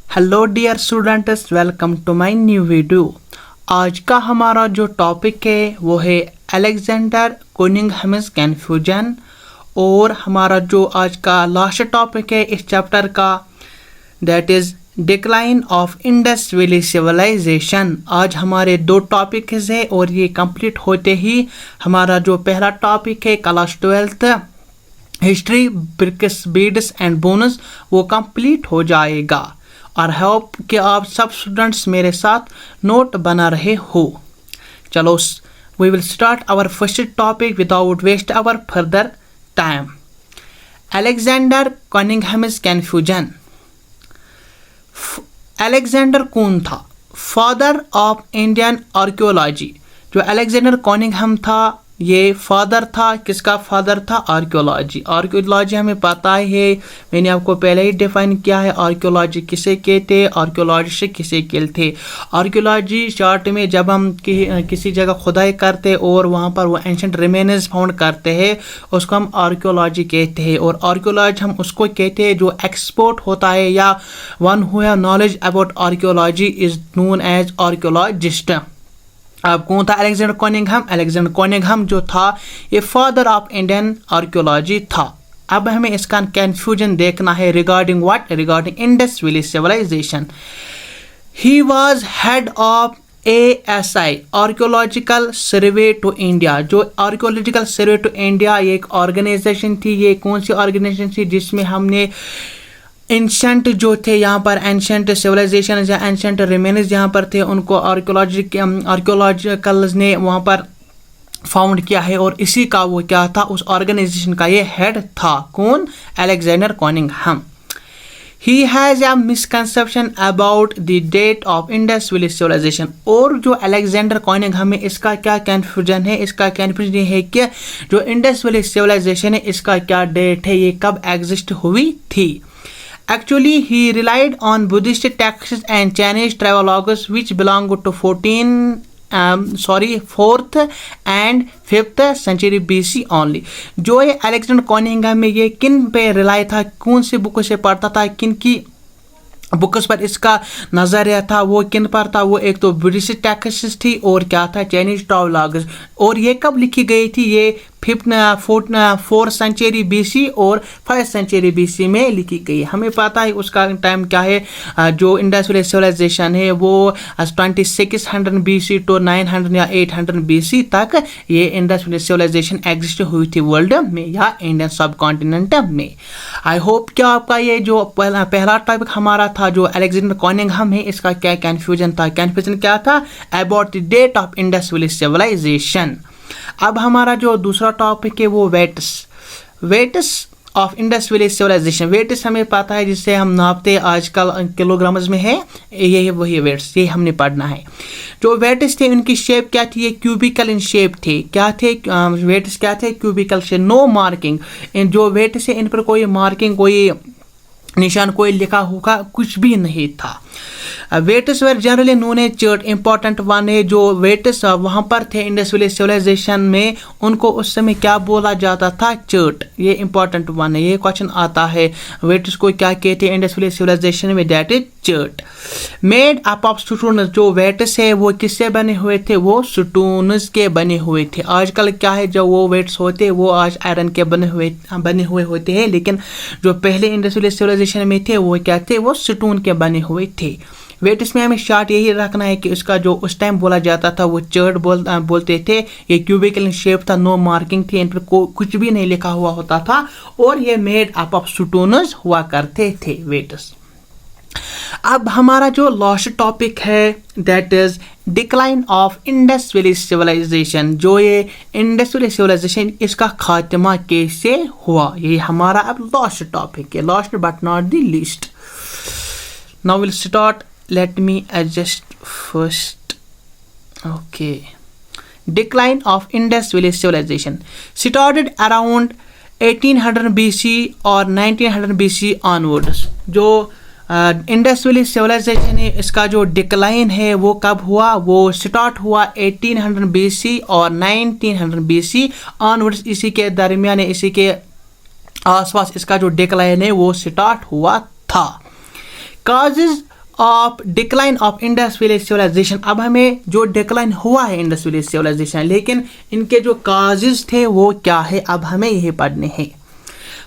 Hello dear students, welcome to my new video. आज का हमारा जो टॉपिक है वो है अलेक्जेंडर कुनिंघहमस कन्फ्यूजन। और हमारा जो आज का लास्ट टॉपिक है इस चैप्टर का, that is decline of Indus valley civilisation. आज हमारे दो टॉपिक्स है और ये कंप्लीट होते ही हमारा जो पहला टॉपिक है class 12th history bricks beads and bones वो कंप्लीट हो जाएगा। और होप कि आप सब स्टूडेंट्स मेरे साथ नोट बना रहे हो। चलो we will start our first topic without waste our further time. Alexander Cunningham's confusion. Alexander कौन था? Father of Indian archaeology. जो अलेक्जेंडर कुनिंघहम था ये फादर था, किसका फादर था? आर्कियोलॉजी। आर्कियोलॉजी हमें पता है, मैंने आपको पहले ही डिफाइन किया है आर्कियोलॉजी किसे कहते, आर्कियोलॉजिस्ट किसे कहते। आर्कियोलॉजी शॉर्ट में जब हम किसी जगह खुदाई करते और वहाँ पर वो एंशंट रिमेन्स फाउंड करते हैं उसको हम आर्कियोलॉजी कहते हैं। और आर्कियोलॉजी हम उसको कहते हैं जो एक्सपर्ट होता है या one who have knowledge about archaeology is known as archaeologist. अब कौन था अलेक्जेंडर कुनिंघहम? अलेक्जेंडर कुनिंघहम जो था ये फादर ऑफ इंडियन आर्कियोलॉजी था। अब हमें इसका कंफ्यूजन देखना है regarding what? Regarding Indus valley civilisation. He was head of ASI archaeological survey to India. जो आर्कियोलॉजिकल सर्वे टू इंडिया ये एक ऑर्गेनाइजेशन थी। ये कौन सी ऑर्गेनाइजेशन थी? जिसमें हमने एंशंट जो थे यहाँ पर एंशंट सिविलाइजेशन या एंशंट रिमेन्स जहाँ पर थे उनको आर्कियोलॉजिकल्स ने वहाँ पर फाउंड किया है। और इसी का वो क्या था, उस ऑर्गेनाइजेशन का ये हेड था। कौन? Alexander कुनिंघहम। He has a misconception about the date of Indus Valley Civilization। और जो अलेक्जेंडर कुनिंघहम है इसका क्या कन्फ्यूजन है? इसका कन्फ्यूजन ये है कि जो इंडस वैली सिविलाइजेशन है इसका क्या डेट है, ये कब एग्जिस्ट हुई थी। Actually, he relied on Buddhist texts and Chinese travelogues which belong to 4th and 5th century BC only। जो ये अलेक्जेंडर कुनिंघहम में ये किन पे रिलाई था, कौन से बुक से पढ़ता था, किन की बुक्स पर इसका नज़रिया था, वो किन पर था? वो एक तो बुद्धिस्ट टेक्स्ट थी और क्या था? चाइनीज ट्रैवलॉग्स। और ये कब लिखी गई थी? ये 4th सेंचुरी BC और 5th सेंचुरी BC में लिखी गई। हमें पता है उसका टाइम क्या है। जो इंडस वैली सिविलाइजेशन है वो 2600 BC to 900 या 800 BC तक ये इंडस वैली सिविलाइजेशन एग्जिस्ट हुई थी वर्ल्ड में या इंडियन सब कॉन्टिनेंट में। आई होप कि आपका ये जो पहला टॉपिक हमारा था जो अलेक्जेंडर कुनिंघहम है इसका क्या कन्फ्यूजन था। कन्फ्यूजन क्या था? About the date of Indus valley civilisation. अब हमारा जो दूसरा टॉपिक है वो weights of Indus valley civilisation. Weights हमें पता है जिससे हम नापते आजकल किलोग्राम्स में है, ये वही वेट्स, ये हमने पढ़ना है। जो वेट्स थे उनकी शेप क्या थी? ये क्यूबिकल इन शेप थे। क्या थे वेट्स? क्या थे? Cubical shape. No marking. जो वेट्स है इन पर कोई मार्किंग, कोई निशान, कोई लिखा होगा कुछ भी नहीं था। Weights were generally known as chert. Important one है जो वेट्स वहाँ पर थे इंडस वैली सिविलाइजेशन में, उनको उस समय क्या बोला जाता था? चर्ट। ये इंपॉर्टेंट वन है, ये क्वेश्चन आता है वेट्स को क्या कहते हैं इंडस वैली सिविलाइजेशन में? That is chert. Made up of stones. जो वेट्स है वो किससे बने हुए थे? वो स्टोन्स के बने हुए थे। आजकल क्या है जो वो वेट्स होते वो आज आयरन के बने हुए होते हैं, लेकिन जो पहले इंडस वैली सिविलाइजेशन में थे वो क्या थे? वो स्टोन के बने हुए थे। वेट्स में हमें शॉर्ट यही रखना है कि उसका जो उस टाइम बोला जाता था वो चर्ट बोलते थे। ये क्यूबिकल शेप था, नो मार्किंग थी, इन पर कुछ भी नहीं लिखा हुआ होता था और ये मेड अप ऑफ स्टोन्स हुआ करते थे वेट्स। अब हमारा जो लास्ट टॉपिक है that is decline of Indus valley civilisation. जो ये इंडस वैली सिविलाइजेशन इसका खात्मा कैसे हुआ, ये हमारा अब लास्ट टॉपिक है, last but not the least. Now will start. Let me adjust first. Okay. Decline of Indus Valley Civilization started around 1800 BC or 1900 BC onwards। जो इंडस वैली सिविलाइजेशन है इसका जो डिक्लाइन है वो कब हुआ? वो स्टार्ट हुआ 1800 BC और 1900 BC ऑनवर्ड्स। इसी के दरमियान, इसी के आसपास इसका जो डिक्लाइन है वो स्टार्ट हुआ था। Causes of decline of Indus valley civilisation. अब हमें जो डिक्लाइन हुआ है इंडस वैली सिविलाइजेशन, लेकिन इनके जो काजेस थे वो क्या है, अब हमें यही पढ़ने हैं।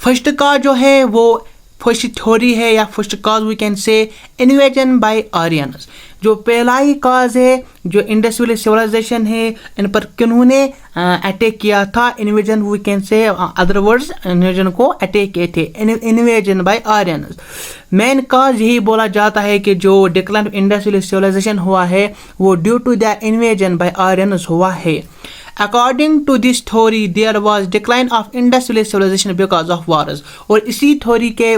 फर्स्ट का जो है वो फर्स्ट थ्योरी है या first cause we can say invasion by Aryans. जो पहला ही काज है जो इंडस वैली सिविलाइजेशन है, इन पर किन्होंने अटैक किया था, invasion we can say, other words invasion को अटैक किए थे, invasion by Aryans. Main cause यही बोला जाता है कि जो decline of Indus valley civilisation हुआ है वो due to the invasion by Aryans हुआ है। According to this theory, there was decline of Indus Valley civilization because of wars। और इसी थ्योरी के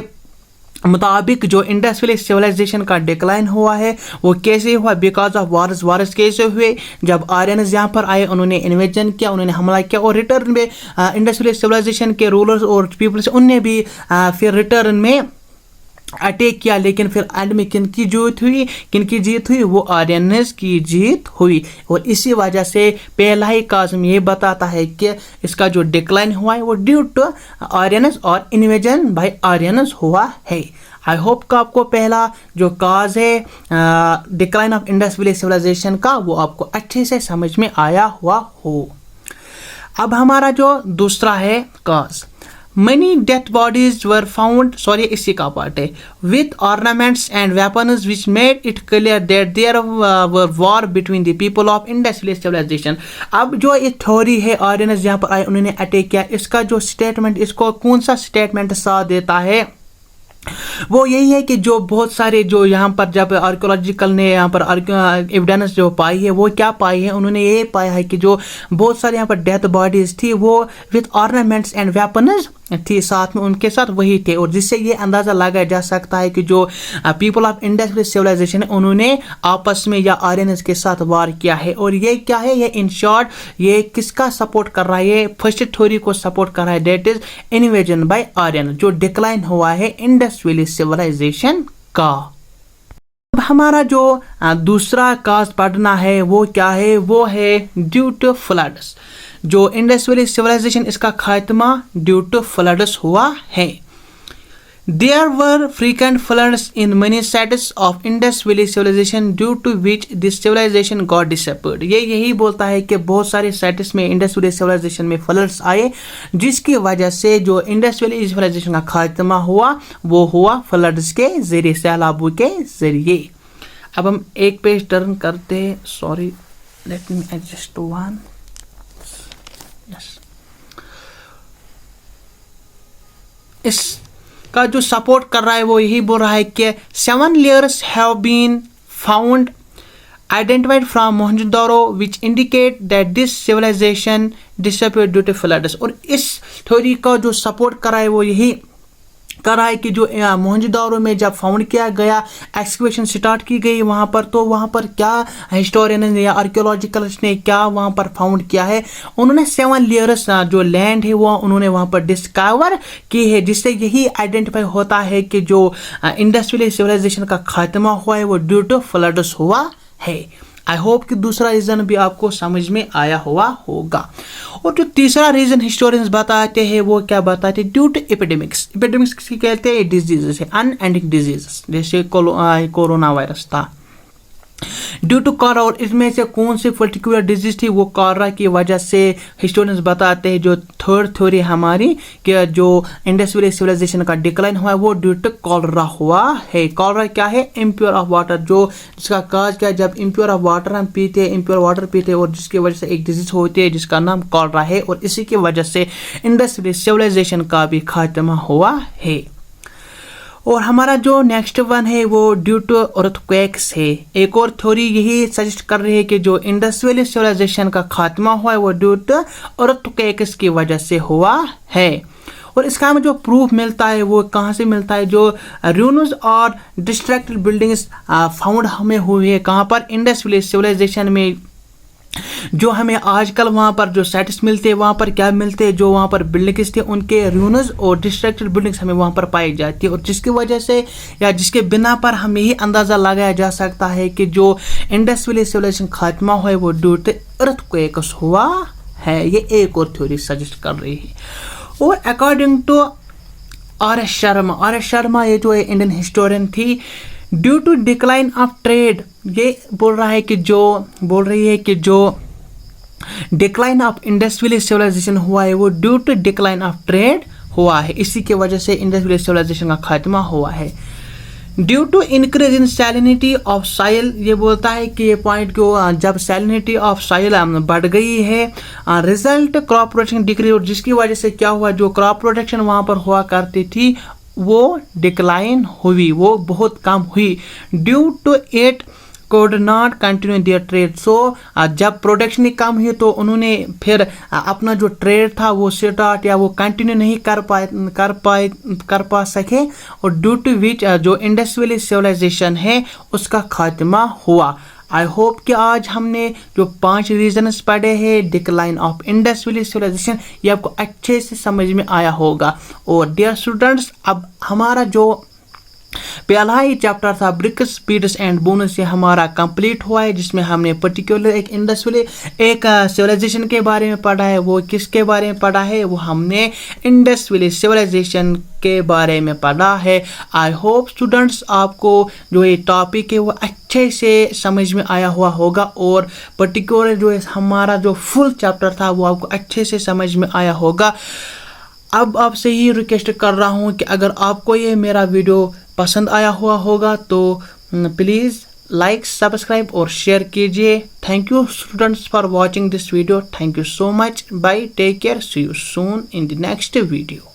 मुताबिक जो इंडस वैली सिविलाइजेशन का डिक्लाइन हुआ है वो कैसे हुआ, बिकॉज ऑफ वार्स। वार्स कैसे हुए, जब आर्यंस यहाँ पर आए, उन्होंने इन्वेजन किया, उन्होंने हमला किया, और रिटर्न में इंडस वैली सिविलाइजेशन के रूलर्स और पीपल्स उनने भी फिर रिटर्न में अटैक किया। लेकिन फिर एंड में किनकी जीत हुई, वो आर्यंस की जीत हुई। और इसी वजह से पहला ही काज़म ये बताता है कि इसका जो डिक्लाइन हुआ है वो ड्यू टू आर्यंस और इन्वेजन बाय आर्यंस हुआ है। आई होप का आपको पहला जो काज है decline of Indus valley civilisation का वो आपको अच्छे से समझ में आया हुआ हो। अब हमारा जो दूसरा है काज, many dead bodies were found, इसी का पार्ट है, with ornaments and weapons which made it clear that there were war between the people of Indus Valley civilization। अब जो ये थ्योरी है आर्यंस यहाँ पर आए, उन्होंने अटैक किया, इसका जो स्टेटमेंट, इसको कौन सा स्टेटमेंट साथ देता है, वो यही है कि जो बहुत सारे जो यहाँ पर जब आर्कियोलॉजिकल ने यहाँ पर एविडेंस जो पाई है वो क्या पाई है, उन्होंने ये पाया है कि जो बहुत सारे यहाँ पर डेथ बॉडीज थी वो विथ ऑर्नामेंट्स एंड वेपन्स थी, साथ में उनके साथ वही थे। और जिससे ये अंदाज़ा लगाया जा सकता है कि जो people of Indus valley civilisation है उन्होंने आपस में या आर्यंस के साथ वार किया है। और ये क्या है, ये इन शॉर्ट ये किसका सपोर्ट कर रहा है, ये फर्स्ट थ्योरी को सपोर्ट कर रहा है, that is invasion by Aryan, जो डिक्लाइन हुआ है इंडस वैली सिविलाइजेशन का। अब हमारा जो दूसरा काज पढ़ना है वो क्या है, वो है ड्यू टू फ्लड्स। जो इंडस वैली सिविलाइजेशन इसका खात्मा ड्यू टू फ्लड्स हुआ है। There were frequent floods in many sites of Indus Valley civilization due to which this civilization got disappeared। ये यही बोलता है कि बहुत सारे साइट्स में इंडस वैली सिविलाइजेशन में फ्लड्स आए, जिसकी वजह से जो इंडस वैली सिविलाइजेशन का खात्मा हुआ वो हुआ फ्लड्स के जरिए, सैलाबों के जरिए। अब हम एक पेज टर्न करते हैं, sorry let me adjust one, इसका जो सपोर्ट कर रहा है वो यही बोल रहा है कि 7 layers have been found identified from Mohenjodaro which indicate that this civilisation disappeared due to floods. और इस थ्योरी का जो सपोर्ट कर रहा है वो यही कर रहा है कि जो मोहनजोदारो में जब फाउंड किया गया, एक्सकवेशन स्टार्ट की गई वहाँ पर, तो वहाँ पर क्या हिस्टोरियन ने या आर्कियोलॉजिकलिस्ट ने क्या वहाँ पर फाउंड किया है, उन्होंने 7 लेयर्स जो लैंड है वो उन्होंने वहाँ पर डिस्कवर की है, जिससे यही आइडेंटिफाई होता है कि जो इंडस वैली सिविलाइजेशन का खात्मा हुआ है वो ड्यू टू फ्लड्स हुआ है। आई होप कि दूसरा रीज़न भी आपको समझ में आया हुआ होगा। और जो तीसरा रीज़न हिस्टोरियंस बताते हैं वो क्या बताते हैं, ड्यू टू एपिडेमिक्स। एपिडेमिक्स किसी कहते हैं, डिजीजेस है, अनएंडिंग डिजीजेस, जैसे कोरोना वायरस था, ड्यू टू कॉलरा। और इसमें से कौन सी पर्टिकुलर डिजीज थी, वो कॉलरा की वजह से हिस्टोरियंस बताते हैं। जो थर्ड थ्योरी हमारी कि जो इंडस वैली सिविलाइजेशन का डिक्लाइन हुआ है वो ड्यू टू कॉलरा हुआ है। कॉलरा क्या है, इम्प्योर ऑफ वाटर, जो जिसका काज क्या है, जब इम्प्योर ऑफ वाटर हम पीते हैं, इम्प्योर वाटर पीते हैं, और जिसकी वजह से एक डिजीज होती है जिसका नाम कॉलरा है, और इसी की वजह से इंडस वैली सिविलाइजेशन का भी खात्मा हुआ है। और हमारा जो नेक्स्ट वन है वो ड्यू टू अर्थक्वेक्स है। एक और थ्योरी यही सजेस्ट कर रही है कि जो इंडस वैली सिविलाइजेशन का खात्मा हुआ है वो ड्यू टू अर्थक्वेक्स की वजह से हुआ है। और इसका हमें जो प्रूफ मिलता है वो कहाँ से मिलता है, जो रूइंस और डिस्ट्रक्टेड बिल्डिंग्स फाउंड हमें हुई है, कहाँ पर, इंडस वैली सिविलाइजेशन में। जो हमें आजकल वहाँ पर जो साइट्स मिलते हैं वहाँ पर क्या मिलते हैं, जो वहाँ पर बिल्डिंग्स थे उनके रूइंस और डिस्ट्रक्टेड बिल्डिंग्स हमें वहाँ पर पाई जाती है। और जिसकी वजह से या जिसके बिना पर हमें यही अंदाज़ा लगाया जा सकता है कि जो इंडस वैली सिविलाइजेशन खात्मा हुआ है वो ड्यू टू अर्थक्वेक्स हुआ है। ये एक और थ्योरी सजेस्ट कर रही है। और according to R S Sharma, ये जो इंडियन हिस्टोरियन थी, due to decline of trade, ये बोल रही है कि जो डिक्लाइन ऑफ इंडस्ट्रियल सिविलाइजेशन हुआ है वो due to decline of trade हुआ है, इसी की वजह से इंडस्ट्रियल सिविलाइजेशन का खात्मा हुआ है। Due to increase in salinity of soil, ये बोलता है कि ये पॉइंट को जब सैलिनिटी ऑफ सॉइल बढ़ गई है, रिजल्ट क्रॉप प्रोडक्शन डिक्रीज, और जिसकी वजह से क्या हुआ, जो क्रॉप प्रोडक्शन वहाँ पर हुआ करती थी वो डिक्लाइन हुई, वो बहुत कम हुई। Due to it could not continue their trade, so जब प्रोडक्शन ही कम हुई तो उन्होंने फिर अपना जो ट्रेड था वो स्टार्ट या वो कंटिन्यू नहीं कर पा सके, और ड्यू टू विच जो इंडस्ट्रियल सिविलाइजेशन है उसका खात्मा हुआ। आई होप कि आज हमने जो 5 रीजन्स पढ़े हैं डिक्लाइन ऑफ इंडस्ट्रियल सिविलाइजेशन, ये आपको अच्छे से समझ में आया होगा। और डियर स्टूडेंट्स, अब हमारा जो पहला ही चैप्टर था ब्रिक्स, स्पीड्स एंड बोनस, से हमारा कंप्लीट हुआ है, जिसमें हमने पर्टिकुलर एक इंडस्ट्रियल एक सिविलाइजेशन के बारे में पढ़ा है। वो किसके बारे में पढ़ा है, वो हमने इंडस्ट्रियल सिविलाइजेशन के बारे में पढ़ा है। आई होप स्टूडेंट्स आपको जो ये टॉपिक है वो अच्छे से समझ में आया हुआ होगा, और पर्टिकुलर जो हमारा जो फुल चैप्टर था वो आपको अच्छे से समझ में आया होगा। अब आपसे ही रिक्वेस्ट कर रहा हूँ कि अगर आपको ये मेरा वीडियो पसंद आया हुआ होगा तो प्लीज़ लाइक, सब्सक्राइब और शेयर कीजिए। Thank you students for watching this video. Thank you so much. Bye, take care, see you soon in the next video.